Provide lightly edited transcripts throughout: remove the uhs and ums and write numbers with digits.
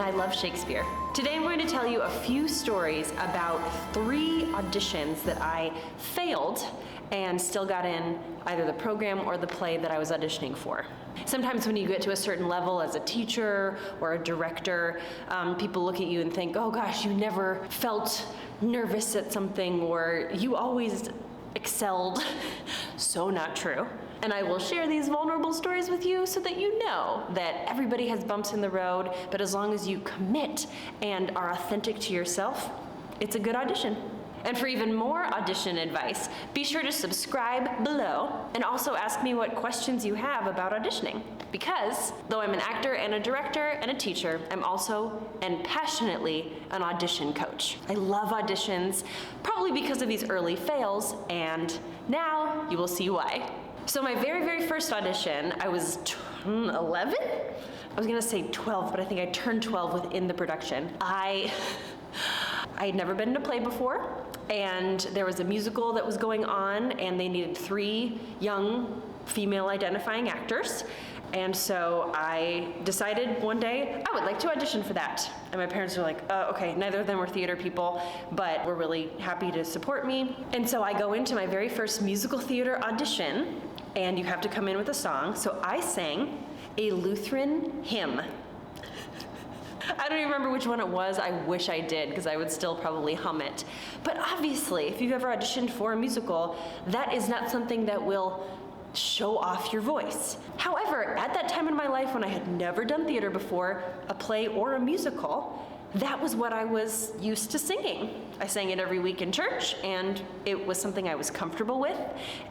I love Shakespeare. Today I'm going to tell you a few stories about 3 auditions that I failed and still got in either the program or the play that I was auditioning for. Sometimes when you get to a certain level as a teacher or a director, people look at you and think, oh gosh, you never felt nervous at something, or you always excelled. So not true. And I will share these vulnerable stories with you so that you know that everybody has bumps in the road, but as long as you commit and are authentic to yourself, it's a good audition. And for even more audition advice, be sure to subscribe below and also ask me what questions you have about auditioning. Because though I'm an actor and a director and a teacher, I'm also and passionately an audition coach. I love auditions, probably because of these early fails, and now you will see why. So my very first audition, I was 11? I was gonna say 12, but I think I turned 12 within the production. I had never been in a play before, and there was a musical that was going on, and they needed 3 young female identifying actors. And so I decided one day I would like to audition for that. And my parents were like, okay, neither of them were theater people, but we're really happy to support me. And so I go into my very first musical theater audition, and you have to come in with a song. So I sang a Lutheran hymn. I don't even remember which one it was. I wish I did, because I would still probably hum it. But obviously, if you've ever auditioned for a musical, that is not something that will show off your voice. However, at that time in my life when I had never done theater before, a play or a musical, that was what I was used to singing. I sang it every week in church, and it was something I was comfortable with,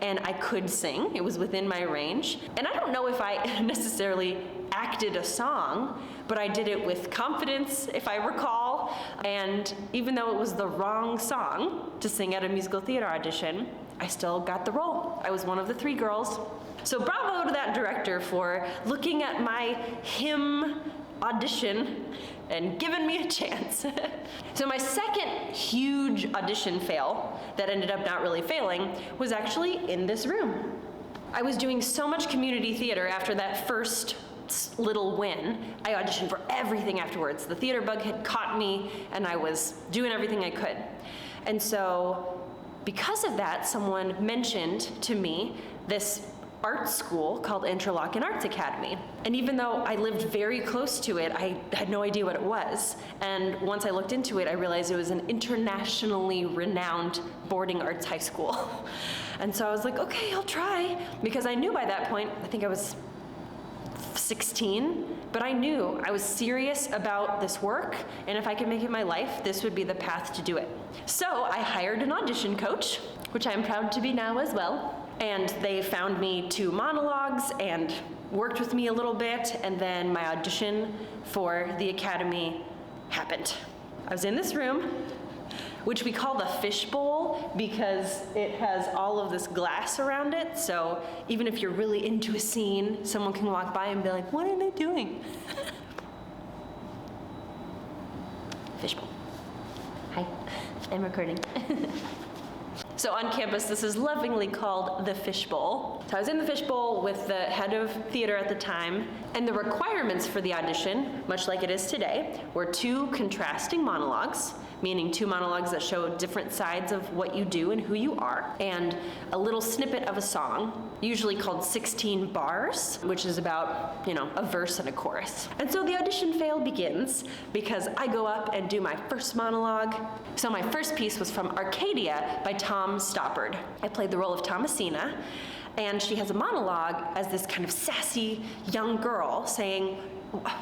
and I could sing. It was within my range. And I don't know if I necessarily acted a song, but I did it with confidence, if I recall. And even though it was the wrong song to sing at a musical theater audition, I still got the role. I was one of the 3 girls. So bravo to that director for looking at my hymn audition and giving me a chance. So my second huge audition fail that ended up not really failing was actually in this room. I was doing so much community theater after that first little win. I auditioned for everything afterwards. The theater bug had caught me, and I was doing everything I could. And so because of that, someone mentioned to me this art school called Interlochen Arts Academy. And even though I lived very close to it, I had no idea what it was. And once I looked into it, I realized it was an internationally renowned boarding arts high school. And so I was like, okay, I'll try. Because I knew by that point, I think I was 16, but I knew I was serious about this work, and if I could make it my life, this would be the path to do it. So I hired an audition coach, which I'm proud to be now as well, and they found me 2 monologues and worked with me a little bit, and then my audition for the academy happened. I was in this room, which we call the FISHBOWL because it has all of this glass around it, so even if you're really into a scene, someone can walk by and be like, what are they doing? FISHBOWL. Hi, I'm recording. So on campus, this is lovingly called the FISHBOWL. So I was in the FISHBOWL with the head of theater at the time, and the requirements for the audition, much like it is today, were 2 contrasting monologues, meaning 2 monologues that show different sides of what you do and who you are, and a little snippet of a song, usually called 16 bars, which is about, a verse and a chorus. And so the audition fail begins because I go up and do my first monologue. So my first piece was from Arcadia by Tom Stoppard. I played the role of Thomasina, and she has a monologue as this kind of sassy young girl saying,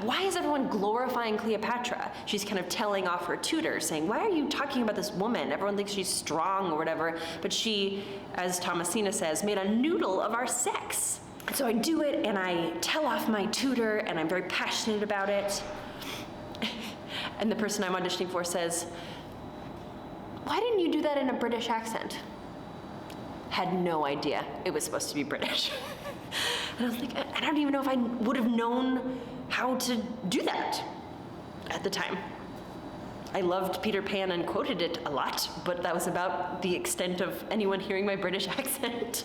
why is everyone glorifying Cleopatra? She's kind of telling off her tutor, saying, why are you talking about this woman? Everyone thinks she's strong or whatever, but she, as Thomasina says, made a noodle of our sex. So I do it, and I tell off my tutor, and I'm very passionate about it. And the person I'm auditioning for says, why didn't you do that in a British accent? Had no idea it was supposed to be British. And I was like, I don't even know if I would have known how to do that at the time. I loved Peter Pan and quoted it a lot, but that was about the extent of anyone hearing my British accent.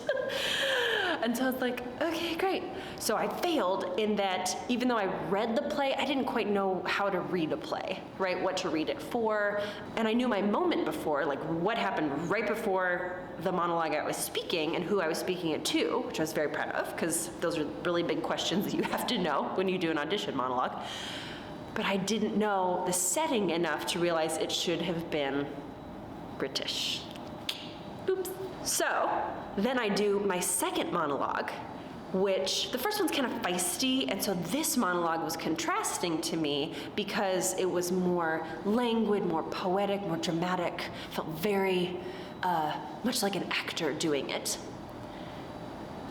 And so I was like, okay, great. So I failed in that even though I read the play, I didn't quite know how to read a play, right? What to read it for. And I knew my moment before, like what happened right before the monologue I was speaking and who I was speaking it to, which I was very proud of, because those are really big questions that you have to know when you do an audition monologue. But I didn't know the setting enough to realize it should have been British. Oops. So then I do my second monologue, which the first one's kind of feisty, and so this monologue was contrasting to me because it was more languid, more poetic, more dramatic, felt very much like an actor doing it.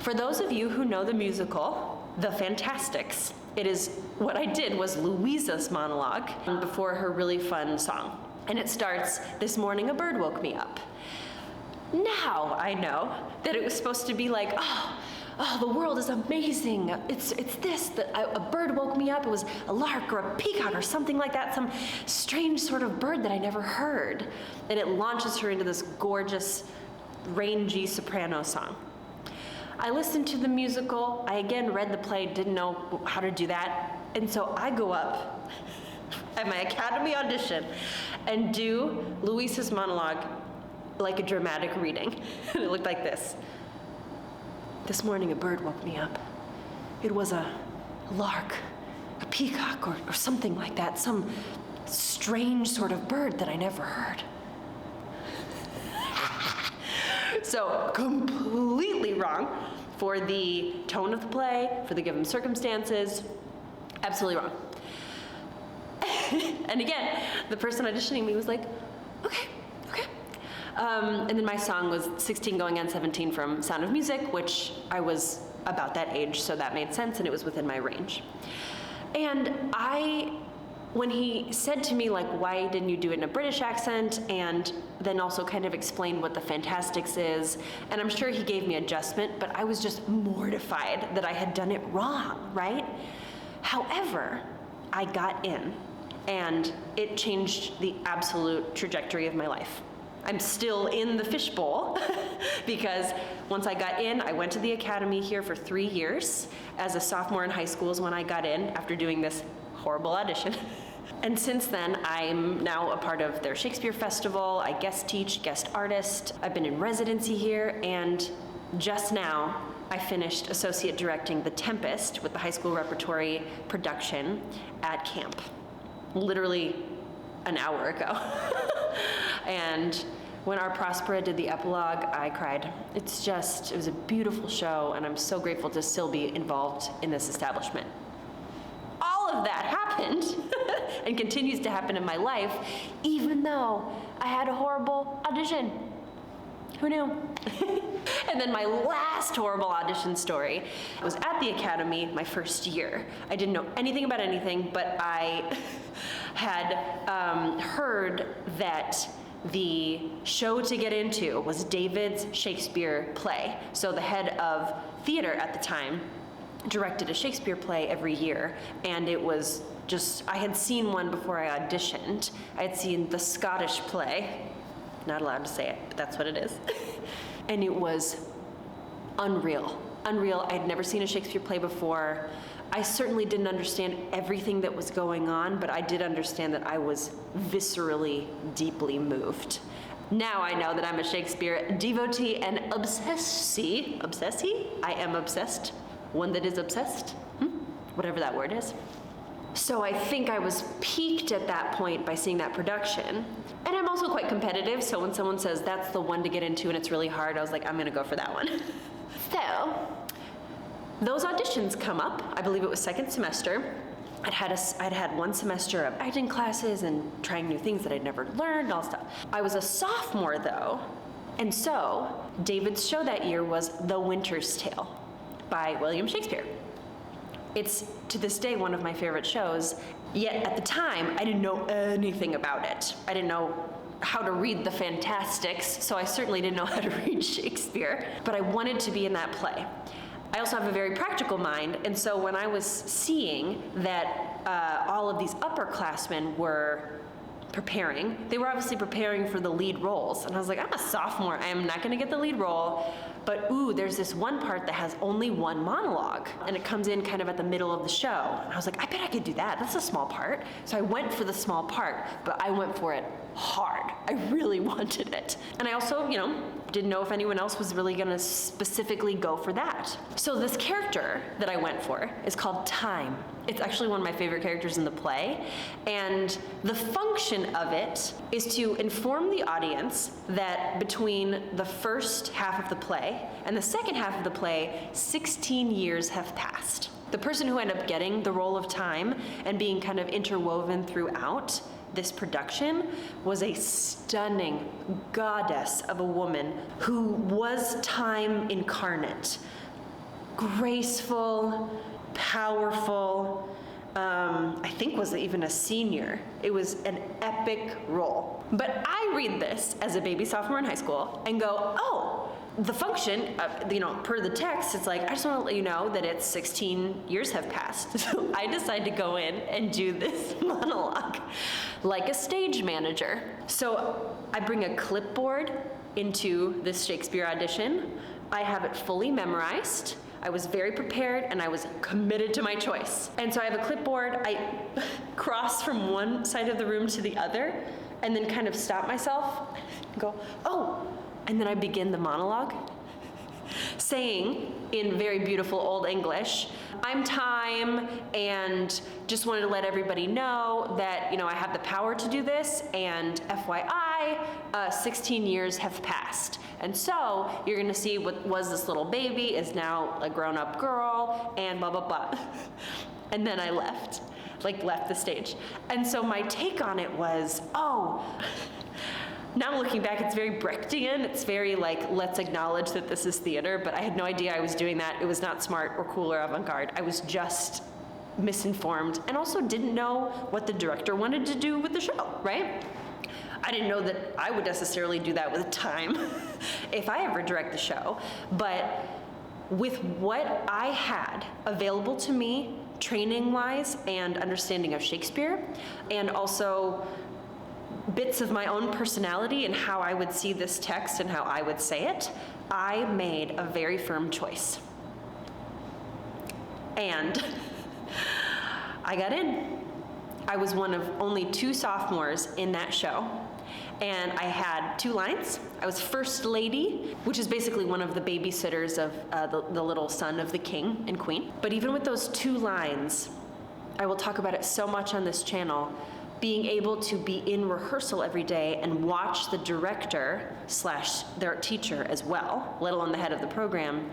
For those of you who know the musical, The Fantastics, what I did was Louisa's monologue before her really fun song. And it starts, "This morning a bird woke me up." Now I know that it was supposed to be like, oh, the world is amazing. It's this, that a bird woke me up. It was a lark or a peacock or something like that, some strange sort of bird that I never heard. And it launches her into this gorgeous, rangy soprano song. I listened to the musical. I again read the play, didn't know how to do that. And so I go up at my Academy audition and do Louisa's monologue like a dramatic reading. And it looked like this. "This morning a bird woke me up. It was a lark, a peacock, or something like that, some strange sort of bird that I never heard." So completely wrong for the tone of the play, for the given circumstances, absolutely wrong. And again, the person auditioning me was like, okay. And then my song was 16 going on 17 from Sound of Music, which I was about that age, so that made sense and it was within my range. And when he said to me, like, why didn't you do it in a British accent, and then also kind of explained what the Fantastics is, and I'm sure he gave me adjustment, but I was just mortified that I had done it wrong, right? However, I got in, and it changed the absolute trajectory of my life. I'm still in the fishbowl because once I got in, I went to the academy here for 3 years. As a sophomore in high school is when I got in after doing this horrible audition. And since then, I'm now a part of their Shakespeare festival. I guest teach, guest artist. I've been in residency here, and just now I finished associate directing The Tempest with the high school repertory production at camp. Literally an hour ago. And when our Prospera did the epilogue, I cried. It was a beautiful show, and I'm so grateful to still be involved in this establishment. All of that happened and continues to happen in my life, even though I had a horrible audition. Who knew? And then my last horrible audition story was at the academy my first year. I didn't know anything about anything, but I had heard that the show to get into was David's Shakespeare play. So the head of theater at the time directed a Shakespeare play every year, and it was just, I had seen one before I auditioned. I had seen the Scottish play. Not allowed to say it, but that's what it is. And it was unreal. I had never seen a Shakespeare play before. I certainly didn't understand everything that was going on, but I did understand that I was viscerally, deeply moved. Now I know that I'm a Shakespeare devotee and obsessee. Obsessee? I am obsessed. One that is obsessed? Whatever that word is. So I think I was piqued at that point by seeing that production. And I'm also quite competitive, so when someone says that's the one to get into and it's really hard, I was like, I'm gonna go for that one. So, those auditions come up. I believe it was second semester. I'd had one semester of acting classes and trying new things that I'd never learned, all stuff. I was a sophomore though, and so David's show that year was The Winter's Tale by William Shakespeare. It's, to this day, one of my favorite shows, yet at the time, I didn't know anything about it. I didn't know how to read the Fantastics, so I certainly didn't know how to read Shakespeare, but I wanted to be in that play. I also have a very practical mind, and so when I was seeing that all of these upperclassmen were preparing, they were obviously preparing for the lead roles, and I was like, I'm a sophomore, I am not gonna get the lead role. but ooh, there's this one part that has only one monologue, and it comes in kind of at the middle of the show. And I was like, I bet I could do that. That's a small part. So I went for the small part, but I went for it hard. I really wanted it. And I also, didn't know if anyone else was really gonna specifically go for that. So this character that I went for is called Time. It's actually one of my favorite characters in the play, and the function of it is to inform the audience that between the first half of the play and the second half of the play, 16 years have passed. The person who ended up getting the role of Time and being kind of interwoven throughout this production was a stunning goddess of a woman who was Time incarnate. Graceful, powerful, I think was even a senior. It was an epic role. But I read this as a baby sophomore in high school and go, oh, the function, per the text, it's like, I just want to let you know that it's 16 years have passed. So I decide to go in and do this monologue like a stage manager. So I bring a clipboard into this Shakespeare audition. I have it fully memorized. I was very prepared and I was committed to my choice. And so I have a clipboard. I cross from one side of the room to the other and then kind of stop myself and go, oh, and then I begin the monologue saying in very beautiful Old English, I'm Time, and just wanted to let everybody know that, I have the power to do this, and FYI, 16 years have passed. And so you're gonna see what was this little baby is now a grown-up girl, and blah, blah, blah. And then I left the stage. And so my take on it was, now looking back, it's very Brechtian. It's very let's acknowledge that this is theater, but I had no idea I was doing that. It was not smart or cool or avant-garde. I was just misinformed and also didn't know what the director wanted to do with the show, right? I didn't know that I would necessarily do that with Time if I ever direct the show, but with what I had available to me, training-wise and understanding of Shakespeare, and also bits of my own personality and how I would see this text and how I would say it, I made a very firm choice. And I got in. I was one of only 2 sophomores in that show. And I had 2 lines. I was First Lady, which is basically one of the babysitters of the little son of the king and queen. But even with those 2 lines, I will talk about it so much on this channel, being able to be in rehearsal every day and watch the director / their teacher as well, let alone the head of the program,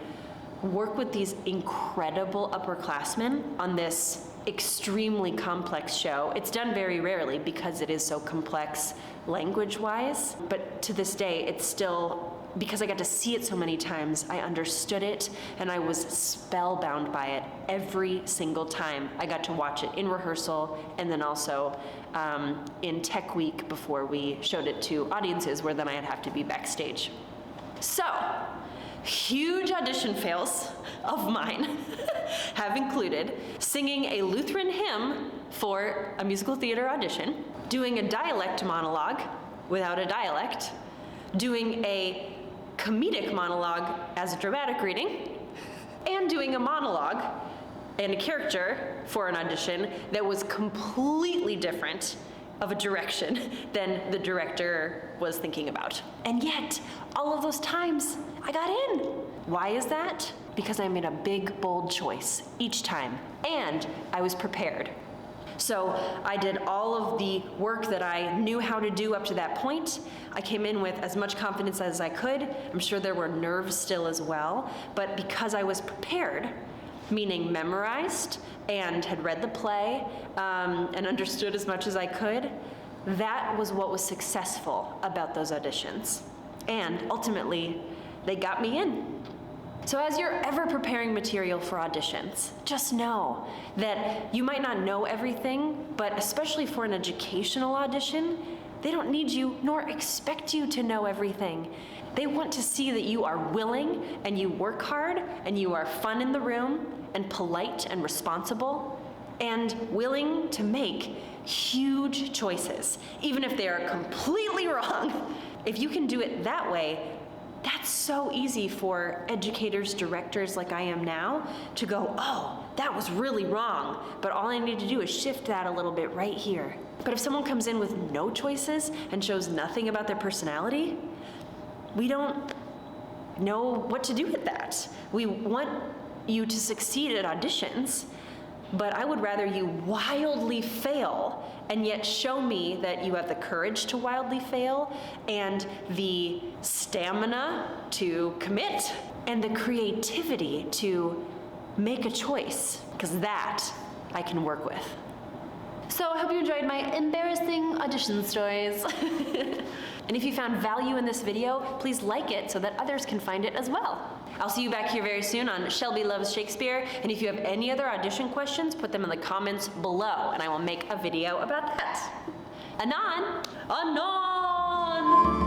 work with these incredible upperclassmen on this extremely complex show. It's done very rarely because it is so complex language-wise, but to this day, it's still, because I got to see it so many times, I understood it and I was spellbound by it every single time. I got to watch it in rehearsal and then also in Tech Week before we showed it to audiences, where then I'd have to be backstage. So, huge audition fails of mine have included singing a Lutheran hymn for a musical theater audition, doing a dialect monologue without a dialect, doing a comedic monologue as a dramatic reading, and doing a monologue and a character for an audition that was completely different of a direction than the director was thinking about. And yet, all of those times, I got in. Why is that? Because I made a big, bold choice each time, and I was prepared. So I did all of the work that I knew how to do up to that point. I came in with as much confidence as I could. I'm sure there were nerves still as well, but because I was prepared, meaning memorized and had read the play and understood as much as I could, that was what was successful about those auditions. And ultimately, they got me in. So as you're ever preparing material for auditions, just know that you might not know everything, but especially for an educational audition, they don't need you nor expect you to know everything. They want to see that you are willing and you work hard and you are fun in the room and polite and responsible and willing to make huge choices, even if they are completely wrong. If you can do it that way, That's so easy for educators, directors like I am now to go, oh, that was really wrong, but all I need to do is shift that a little bit right here. But if someone comes in with no choices and shows nothing about their personality, we don't know what to do with that. We want you to succeed at auditions, but I would rather you wildly fail and yet show me that you have the courage to wildly fail and the stamina to commit and the creativity to make a choice, because that I can work with. So I hope you enjoyed my embarrassing audition stories. And if you found value in this video, please like it so that others can find it as well. I'll see you back here very soon on Shelby Loves Shakespeare, and if you have any other audition questions, put them in the comments below, and I will make a video about that. Anon! Anon!